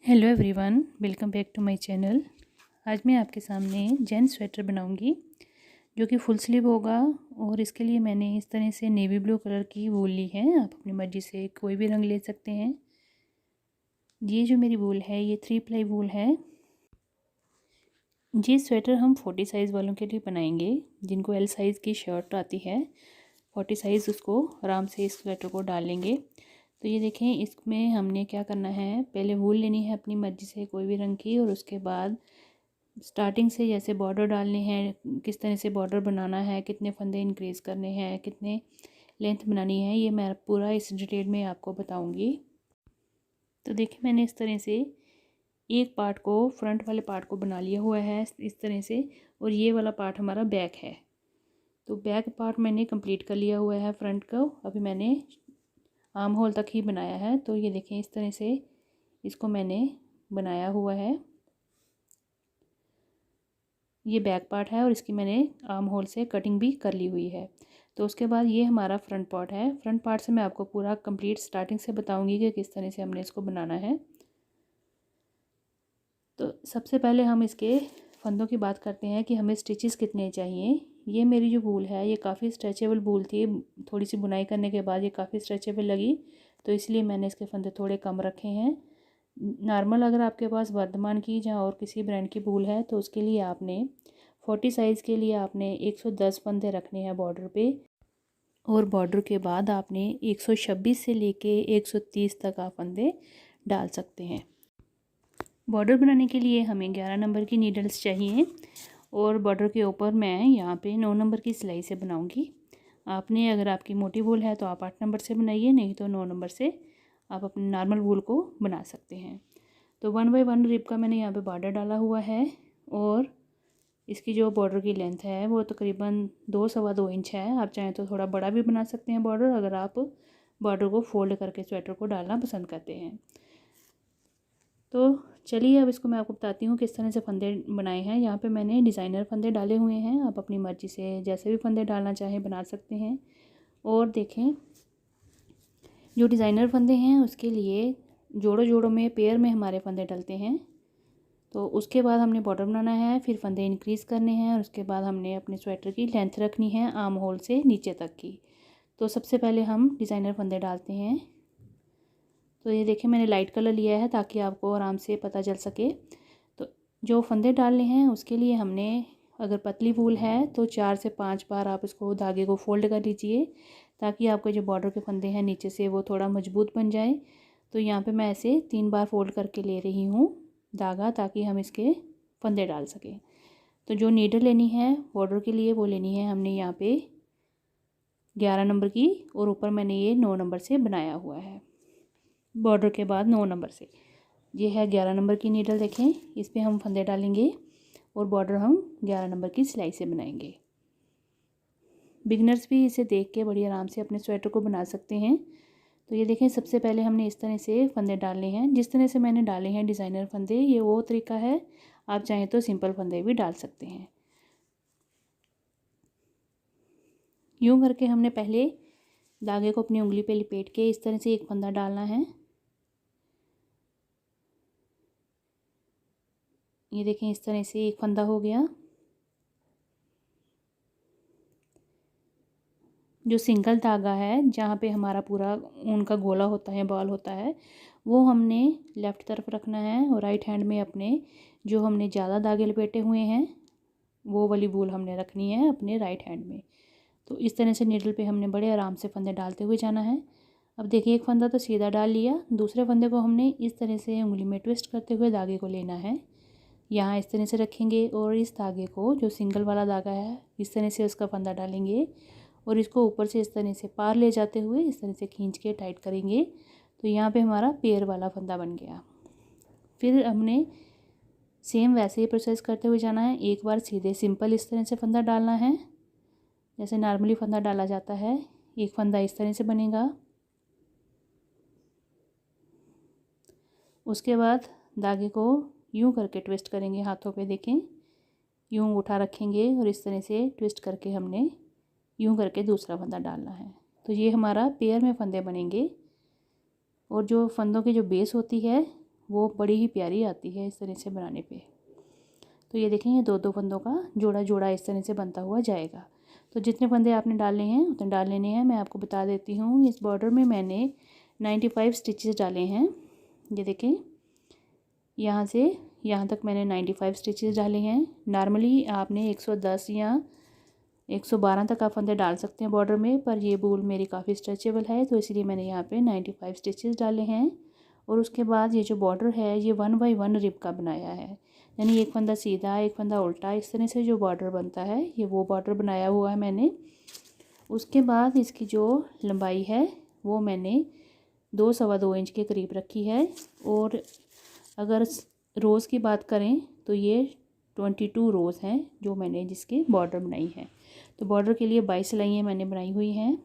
Hello everyone, welcome back to my channel. आज मैं आपके सामने जेंट्स स्वेटर बनाऊंगी जो कि फुल स्लीव होगा। और इसके लिए मैंने इस तरह से नेवी ब्लू कलर की वूल ली है। आप अपनी मर्ज़ी से कोई भी रंग ले सकते हैं। ये जो मेरी वूल है ये 3 प्लाई वूल है। ये स्वेटर हम 40 साइज़ वालों के लिए बनाएंगे जिनको एल साइज़ की शर्ट आती है। 40 साइज़ उसको आराम से इस स्वेटर को डाल लेंगे। तो ये देखें, इसमें हमने क्या करना है, पहले वूल लेनी है अपनी मर्ज़ी से कोई भी रंग की। और उसके बाद स्टार्टिंग से जैसे बॉर्डर डालने हैं, किस तरह से बॉर्डर बनाना है, कितने फंदे इंक्रीज़ करने हैं, कितने लेंथ बनानी है, ये मैं पूरा इस डिटेल में आपको बताऊंगी। तो देखिए, मैंने इस तरह से एक पार्ट को, फ्रंट वाले पार्ट को बना लिया हुआ है इस तरह से। और ये वाला पार्ट हमारा बैक है। तो बैक पार्ट मैंने कंप्लीट कर लिया हुआ है। फ्रंट को अभी मैंने आर्म होल तक ही बनाया है। तो ये देखें, इस तरह से इसको मैंने बनाया हुआ है। ये बैक पार्ट है और इसकी मैंने आर्म होल से कटिंग भी कर ली हुई है। तो उसके बाद ये हमारा फ्रंट पार्ट है। फ्रंट पार्ट से मैं आपको पूरा कंप्लीट स्टार्टिंग से बताऊंगी कि किस तरह से हमने इसको बनाना है। तो सबसे पहले हम इसके फंदों की बात करते हैं कि हमें स्टिचेस कितने चाहिए। ये मेरी जो वूल है ये काफ़ी स्ट्रेचेबल वूल थी। थोड़ी सी बुनाई करने के बाद ये काफ़ी स्ट्रेचेबल लगी, तो इसलिए मैंने इसके फंदे थोड़े कम रखे हैं। नॉर्मल अगर आपके पास वर्धमान की या और किसी ब्रांड की वूल है तो उसके लिए आपने 40 साइज़ के लिए आपने 110 फंदे रखने हैं बॉर्डर पे। और बॉर्डर के बाद आपने 126 से लेके 130 तक आप फंदे डाल सकते हैं। बॉर्डर बनाने के लिए हमें 11 नंबर की नीडल्स चाहिए। और बॉर्डर के ऊपर मैं यहाँ पे 9 नंबर की सिलाई से बनाऊँगी। आपने, अगर आपकी मोटी वूल है तो आप 8 नंबर से बनाइए, नहीं तो 9 नंबर से आप अपने नॉर्मल वूल को बना सकते हैं। तो 1 बाय 1 रिब का मैंने यहाँ पे बॉर्डर डाला हुआ है। और इसकी जो बॉर्डर की लेंथ है वो तकरीबन 2 सवा 2 इंच है। आप चाहें तो थोड़ा बड़ा भी बना सकते हैं बॉर्डर, अगर आप बॉर्डर को फोल्ड करके स्वेटर को डालना पसंद करते हैं। तो चलिए, अब इसको मैं आपको बताती हूँ किस तरह से फंदे बनाए हैं। यहाँ पे मैंने डिज़ाइनर फंदे डाले हुए हैं। आप अपनी मर्ज़ी से जैसे भी फंदे डालना चाहें बना सकते हैं। और देखें, जो डिज़ाइनर फंदे हैं उसके लिए जोड़ों जोड़ों में, पेयर में हमारे फंदे डलते हैं। तो उसके बाद हमने बॉर्डर बनाना है, फिर फंदे इंक्रीज़ करने हैं और उसके बाद हमने अपने स्वेटर की लेंथ रखनी है आर्म होल से नीचे तक की। तो सबसे पहले हम डिज़ाइनर फंदे डालते हैं। तो ये देखिए, मैंने लाइट कलर लिया है ताकि आपको आराम से पता चल सके। तो जो फंदे डालने हैं उसके लिए हमने, अगर पतली वूल है तो 4 से 5 बार आप इसको धागे को फोल्ड कर लीजिए ताकि आपके जो बॉर्डर के फंदे हैं नीचे से वो थोड़ा मजबूत बन जाए। तो यहाँ पे मैं ऐसे 3 बार फोल्ड करके ले रही हूँ धागा, ताकि हम इसके फंदे डाल सकें। तो जो नीडल लेनी है बॉर्डर के लिए वो लेनी है हमने यहाँ पे 11 नंबर की, और ऊपर मैंने ये 9 नंबर से बनाया हुआ है। बॉर्डर के बाद 9 नंबर से ये है 11 नंबर की नीडल। देखें, इस पर हम फंदे डालेंगे और बॉर्डर हम 11 नंबर की सिलाई से बनाएंगे। बिगनर्स भी इसे देख के बड़ी आराम से अपने स्वेटर को बना सकते हैं। तो ये देखें, सबसे पहले हमने इस तरह से फंदे डालने हैं। जिस तरह से मैंने डाले हैं डिज़ाइनर फंदे, ये वो तरीका है। आप चाहें तो सिंपल फंदे भी डाल सकते हैं। यूँ करके हमने पहले धागे को अपनी उंगली पे लिपेट के इस तरह से एक फंदा डालना है। ये देखें, इस तरह से एक फंदा हो गया। जो सिंगल धागा है, जहाँ पे हमारा पूरा ऊन का गोला होता है, बॉल होता है, वो हमने लेफ़्ट तरफ रखना है। और राइट हैंड में अपने जो हमने ज़्यादा धागे लपेटे हुए हैं वो वाली वूल हमने रखनी है अपने राइट हैंड में। तो इस तरह से नीडल पे हमने बड़े आराम से फंदे डालते हुए जाना है। अब देखिए, एक फंदा तो सीधा डाल लिया, दूसरे फंदे को हमने इस तरह से उंगली में ट्विस्ट करते हुए धागे को लेना है। यहाँ इस तरह से रखेंगे और इस धागे को, जो सिंगल वाला धागा है, इस तरह से उसका फंदा डालेंगे और इसको ऊपर से इस तरह से पार ले जाते हुए इस तरह से खींच के टाइट करेंगे। तो यहाँ पे हमारा पेयर वाला फंदा बन गया। फिर हमने सेम वैसे ही प्रोसेस करते हुए जाना है। एक बार सीधे सिंपल इस तरह से फंदा डालना है, जैसे नॉर्मली फंदा डाला जाता है। एक फंदा इस तरह से बनेगा। उसके बाद धागे को यूं करके ट्विस्ट करेंगे हाथों पे। देखें, यूं उठा रखेंगे और इस तरह से ट्विस्ट करके हमने यूं करके दूसरा फंदा डालना है। तो ये हमारा पेयर में फंदे बनेंगे। और जो फंदों की जो बेस होती है वो बड़ी ही प्यारी आती है इस तरह से बनाने पे। तो ये देखें, ये 2-2 फंदों का जोड़ा जोड़ा इस तरह से बनता हुआ जाएगा। तो जितने फंदे आपने डालने हैं उतने डाल लेने हैं। मैं आपको बता देती हूँ, इस बॉर्डर में मैंने 95 स्टिचेस डाले हैं। ये देखें, यहाँ से यहाँ तक मैंने 95 स्टिचेस डाले हैं। नॉर्मली आपने 110 या 112 तक आप फंदे डाल सकते हैं बॉर्डर में, पर ये बूल मेरी काफ़ी स्ट्रेचेबल है तो इसलिए मैंने यहाँ पे 95 स्टिचेस डाले हैं। और उसके बाद ये जो बॉर्डर है ये 1 बाई 1 रिब का बनाया है, यानी एक फंदा सीधा एक फंदा उल्टा, इस तरह से जो बॉर्डर बनता है ये वो बॉर्डर बनाया हुआ है मैंने। उसके बाद इसकी जो लंबाई है वो मैंने 2-2.25 इंच के करीब रखी है। और अगर रोज़ की बात करें तो ये 22 रोज़ हैं जो मैंने जिसके बॉर्डर बनाई है। तो बॉर्डर के लिए 22 सिलाइयाँ मैंने बनाई हुई हैं।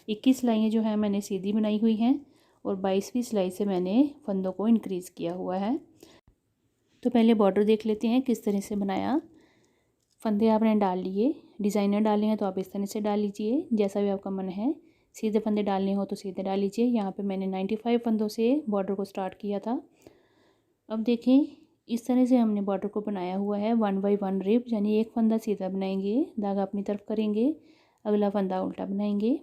21 सिलाइयाँ जो हैं मैंने सीधी बनाई हुई हैं और 22वीं सिलाई से मैंने फंदों को इंक्रीज़ किया हुआ है। तो पहले बॉर्डर देख लेते हैं किस तरह से बनाया। फंदे आपने डाल लिए, डिज़ाइनर डाले हैं तो आप इस तरह से डाल लीजिए, जैसा भी आपका मन है। सीधे फंदे डालने हो तो सीधे डाल लीजिए। यहाँ पे मैंने 95 फंदों से बॉर्डर को स्टार्ट किया था। अब देखें, इस तरह से हमने बॉर्डर को बनाया हुआ है 1 बाई 1 रिब, यानी एक फंदा सीधा बनाएंगे, धागा अपनी तरफ करेंगे, अगला फंदा उल्टा बनाएंगे,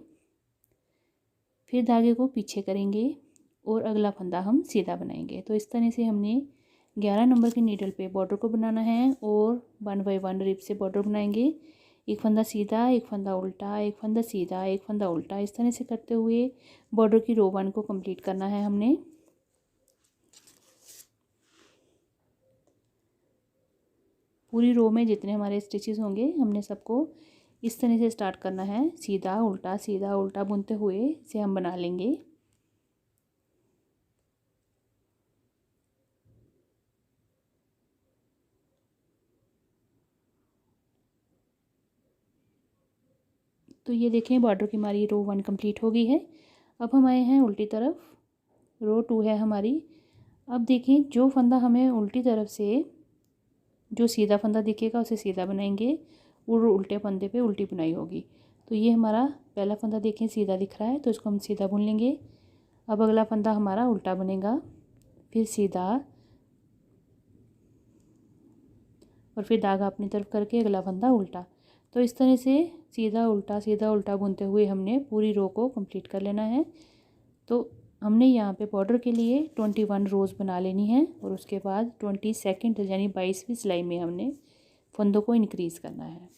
फिर धागे को पीछे करेंगे और अगला फंदा हम सीधा बनाएंगे। तो इस तरह से हमने 11 नंबर की नीडल पे बॉर्डर को बनाना है और 1 बाई 1 रिब से बॉर्डर बनाएंगे। एक फंदा सीधा, एक फंदा उल्टा, एक फंदा सीधा, एक फंदा उल्टा, इस तरह से करते हुए बॉर्डर की रो 1 को कंप्लीट करना है हमने। पूरी रो में जितने हमारे स्टिचेस होंगे हमने सबको इस तरह से स्टार्ट करना है, सीधा उल्टा बुनते हुए इसे हम बना लेंगे। तो ये देखें, बॉर्डर की हमारी रो 1 कंप्लीट हो गई है। अब हम आए हैं उल्टी तरफ, रो 2 है हमारी। अब देखें, जो फंदा हमें उल्टी तरफ से जो सीधा फंदा दिखेगा उसे सीधा बनाएंगे और उल्टे फंदे पे उल्टी बुनाई होगी। तो ये हमारा पहला फंदा देखें सीधा दिख रहा है तो इसको हम सीधा बुन लेंगे। अब अगला फंदा हमारा उल्टा बनेगा, फिर सीधा, और फिर धागा अपनी तरफ करके अगला फंदा उल्टा। तो इस तरह से सीधा उल्टा बुनते हुए हमने पूरी रो को कंप्लीट कर लेना है। तो हमने यहाँ पे बॉर्डर के लिए 21 रोज़ बना लेनी है और उसके बाद 22 यानी 22वीं सिलाई में हमने फंदों को इंक्रीज़ करना है।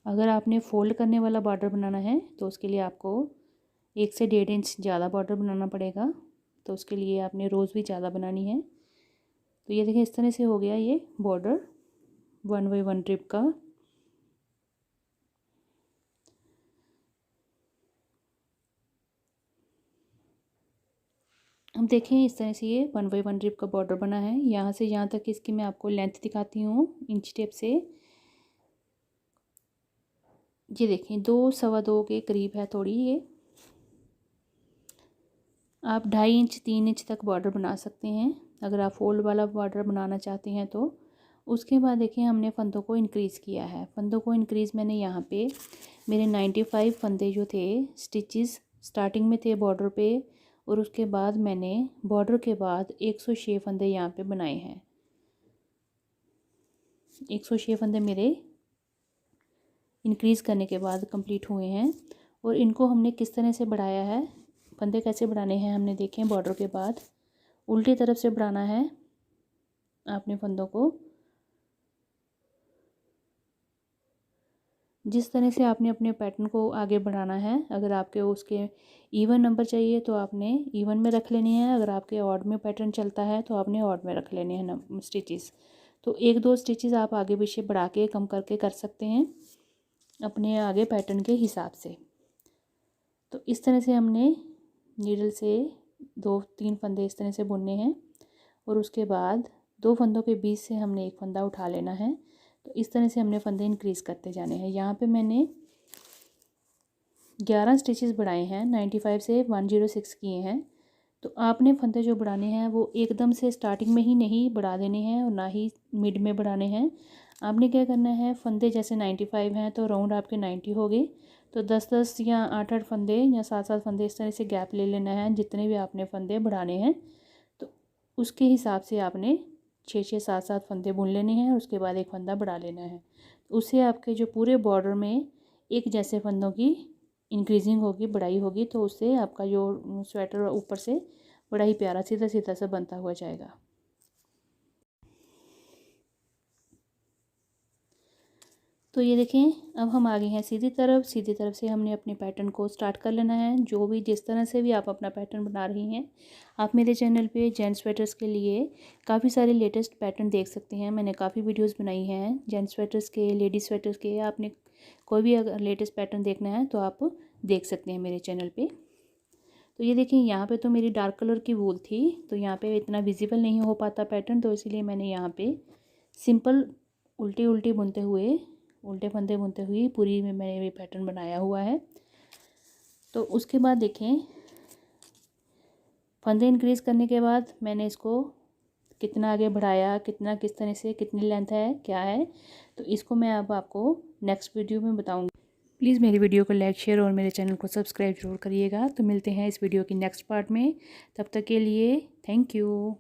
अगर आपने फोल्ड करने वाला बॉर्डर बनाना है तो उसके लिए आपको 1 से 1.5 इंच ज़्यादा बॉर्डर बनाना पड़ेगा, तो उसके लिए आपने रोज़ भी ज़्यादा बनानी है। तो ये देखिए, इस तरह से हो गया ये बॉर्डर 1 बाई 1 रिब का। हम देखें, इस तरह से ये 1 बाई 1 रिब का बॉर्डर बना है। यहाँ से यहाँ तक इसकी मैं आपको लेंथ दिखाती हूँ इंच टेप से। ये देखें, 2-2.25 के करीब है थोड़ी ये। आप 2.5 इंच 3 इंच तक बॉर्डर बना सकते हैं अगर आप फोल्ड वाला बॉर्डर बनाना चाहते हैं तो। उसके बाद देखिए, हमने फंदों को इंक्रीज़ किया है। फंदों को इंक्रीज़ मैंने यहाँ पे मेरे 95 फंदे जो थे स्टिचेस स्टार्टिंग में थे बॉर्डर पे, और उसके बाद मैंने बॉर्डर के बाद 106 फंदे यहाँ पे बनाए हैं। 106 फंदे मेरे इंक्रीज़ करने के बाद कंप्लीट हुए हैं। और इनको हमने किस तरह से बढ़ाया है, फंदे कैसे बढ़ाने हैं हमने देखे हैं। बॉर्डर के बाद उल्टी तरफ से बढ़ाना है आपने फंदों को। जिस तरह से आपने अपने पैटर्न को आगे बढ़ाना है, अगर आपके उसके इवन नंबर चाहिए तो आपने इवन में रख लेनी है, अगर आपके ऑड में पैटर्न चलता है तो आपने ऑड में रख लेने हैं स्टिचेस। तो 1-2 स्टिचेस आप आगे पीछे बढ़ा के कम करके कर सकते हैं अपने आगे पैटर्न के हिसाब से। तो इस तरह से हमने नीडल से 2-3 फंदे इस तरह से बुनने हैं और उसके बाद 2 फंदों के बीच से हमने एक फंदा उठा लेना है। तो इस तरह से हमने फंदे इंक्रीज़ करते जाने हैं। यहाँ पे मैंने 11 स्टिचेस बढ़ाए हैं, 95 से 106 किए हैं। तो आपने फंदे जो बढ़ाने हैं वो एकदम से स्टार्टिंग में ही नहीं बढ़ा देने हैं और ना ही मिड में बढ़ाने हैं। आपने क्या करना है, फंदे जैसे 95 हैं तो राउंड आपके 90 हो गए, तो 10-10 या 8-8 फंदे या 7-7 फंदे इस तरह से गैप ले लेना है। जितने भी आपने फंदे बढ़ाने हैं तो उसके हिसाब से आपने 6-6 7-7 फंदे बुन लेने हैं और उसके बाद एक फंदा बढ़ा लेना है। उससे आपके जो पूरे बॉर्डर में एक जैसे फंदों की इंक्रीजिंग होगी, बढ़ाई होगी, तो उससे आपका जो स्वेटर ऊपर से बड़ा ही प्यारा सीधा सीधा सा बनता हुआ जाएगा। तो ये देखें अब हम आ गए हैं सीधी तरफ। सीधी तरफ से हमने अपने पैटर्न को स्टार्ट कर लेना है। जो भी जिस तरह से भी आप अपना पैटर्न बना रही हैं, आप मेरे चैनल पे जेंट्स स्वेटर्स के लिए काफ़ी सारे लेटेस्ट पैटर्न देख सकते हैं। मैंने काफ़ी वीडियोस बनाई हैं जेंट्स स्वेटर्स के, लेडीज स्वेटर्स के। आपने कोई भी अगर लेटेस्ट पैटर्न देखना है तो आप देख सकते हैं मेरे चैनल पर। तो ये देखिए यहाँ पे तो मेरी डार्क कलर की वूल थी, तो यहाँ पे इतना विजिबल नहीं हो पाता पैटर्न, तो इसीलिए मैंने यहाँ पे सिंपल उल्टी उल्टी बुनते हुए, उल्टे फंदे बुनते हुए पूरी में मैंने ये पैटर्न बनाया हुआ है। तो उसके बाद देखें फंदे इंक्रीज़ करने के बाद मैंने इसको कितना आगे बढ़ाया, कितना किस तरह से कितनी लेंथ है क्या है, तो इसको मैं अब आपको नेक्स्ट वीडियो में बताऊँगी। प्लीज़ मेरी वीडियो को लाइक, शेयर और मेरे चैनल को सब्सक्राइब जरूर करिएगा। तो मिलते हैं इस वीडियो की नेक्स्ट पार्ट में, तब तक के लिए थैंक यू।